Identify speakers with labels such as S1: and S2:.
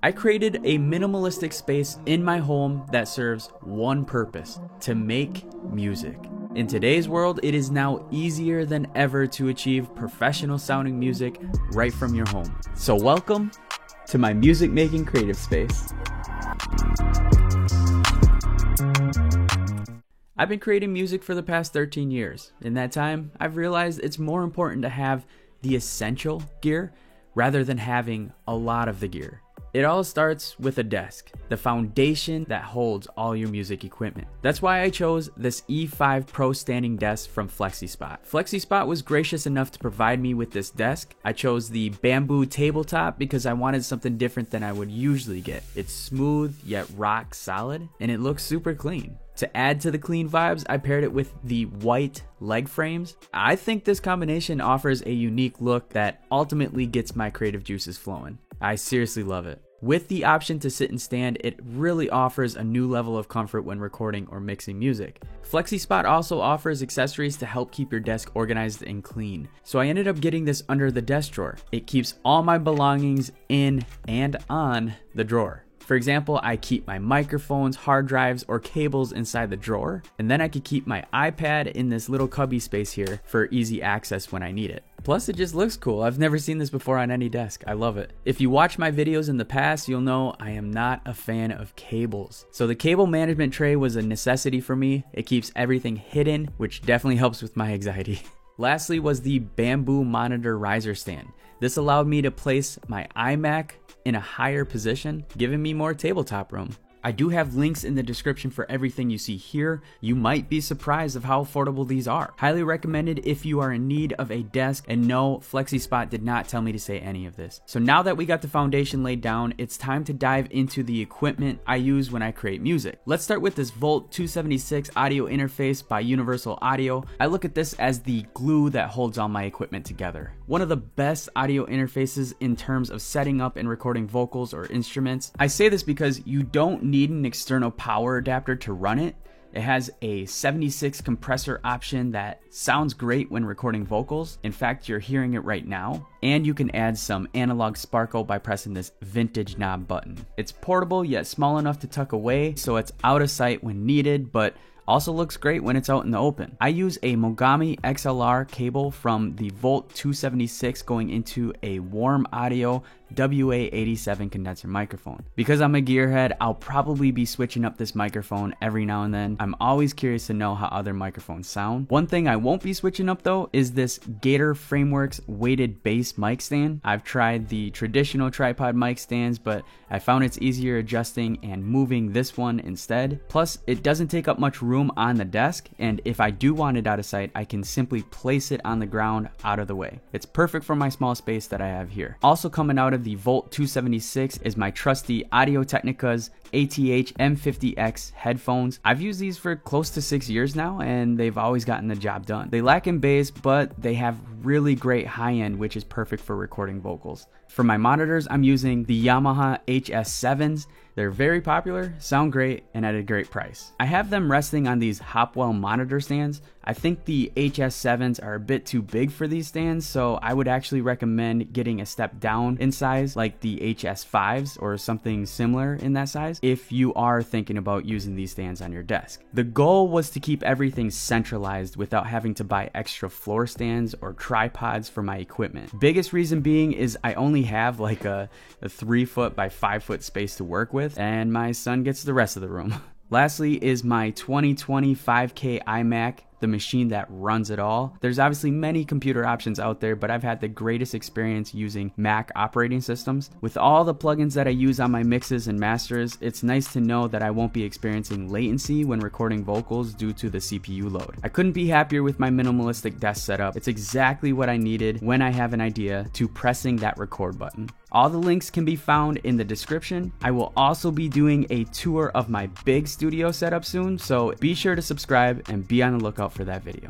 S1: I created a minimalistic space in my home that serves one purpose: to make music. In today's world, it is now easier than ever to achieve professional sounding music right from your home. So welcome to my music making creative space. I've been creating music for the past 13 years. In that time, I've realized it's more important to have the essential gear rather than having a lot of the gear. It all starts with a desk, the foundation that holds all your music equipment. That's why I chose this E5 Pro standing desk from FlexiSpot. FlexiSpot was gracious enough to provide me with this desk. I chose the bamboo tabletop because I wanted something different than I would usually get. It's smooth yet rock solid, and it looks super clean. To add to the clean vibes, I paired it with the white leg frames. I think this combination offers a unique look that ultimately gets my creative juices flowing. I seriously love it. With the option to sit and stand, it really offers a new level of comfort when recording or mixing music. FlexiSpot also offers accessories to help keep your desk organized and clean. So I ended up getting this under the desk drawer. It keeps all my belongings in and on the drawer. For example, I keep my microphones, hard drives, or cables inside the drawer, and then I could keep my iPad in this little cubby space here for easy access when I need it. Plus, it just looks cool. I've never seen this before on any desk. I love it. If you watch my videos in the past, you'll know I am not a fan of cables. So the cable management tray was a necessity for me. It keeps everything hidden, which definitely helps with my anxiety. Lastly was the bamboo monitor riser stand. This allowed me to place my iMac in a higher position, giving me more tabletop room. I do have links in the description for everything you see here. You might be surprised of how affordable these are. Highly recommended if you are in need of a desk, and no, FlexiSpot did not tell me to say any of this. So now that we got the foundation laid down, it's time to dive into the equipment I use when I create music. Let's start with this Volt 276 audio interface by Universal Audio. I look at this as the glue that holds all my equipment together. One of the best audio interfaces in terms of setting up and recording vocals or instruments. I say this because you don't need an external power adapter to run it. It has a 76 compressor option that sounds great when recording vocals. In fact, you're hearing it right now. And you can add some analog sparkle by pressing this vintage knob button. It's portable yet small enough to tuck away, so it's out of sight when needed, but also looks great when it's out in the open. I use a Mogami XLR cable from the Volt 276 going into a Warm Audio WA87 condenser microphone. Because I'm a gearhead, I'll probably be switching up this microphone every now and then. I'm always curious to know how other microphones sound. One thing I won't be switching up though is this Gator Frameworks weighted base mic stand. I've tried the traditional tripod mic stands, but I found it's easier adjusting and moving this one instead. Plus, it doesn't take up much room on the desk, and if I do want it out of sight, I can simply place it on the ground out of the way. It's perfect for my small space that I have here. Also coming out of the Volt 276 is my trusty Audio-Technica's ATH M50X headphones. I've used these for close to 6 years now, and they've always gotten the job done. They lack in bass, but they have really great high end, which is perfect for recording vocals. For my monitors, I'm using the Yamaha HS7s. They're very popular, sound great, and at a great price. I have them resting on these Hopwell monitor stands. I think the HS7s are a bit too big for these stands, so I would actually recommend getting a step down in size like the HS5s or something similar in that size if you are thinking about using these stands on your desk. The goal was to keep everything centralized without having to buy extra floor stands or tripods for my equipment. Biggest reason being is I only have like a 3 foot by 5 foot space to work with, and my son gets the rest of the room. Lastly is my 2020 5K iMac, the machine that runs it all. There's obviously many computer options out there, but I've had the greatest experience using Mac operating systems. With all the plugins that I use on my mixes and masters, it's nice to know that I won't be experiencing latency when recording vocals due to the CPU load. I couldn't be happier with my minimalistic desk setup. It's exactly what I needed when I have an idea to pressing that record button. All the links can be found in the description. I will also be doing a tour of my big studio setup soon, so be sure to subscribe and be on the lookout for that video.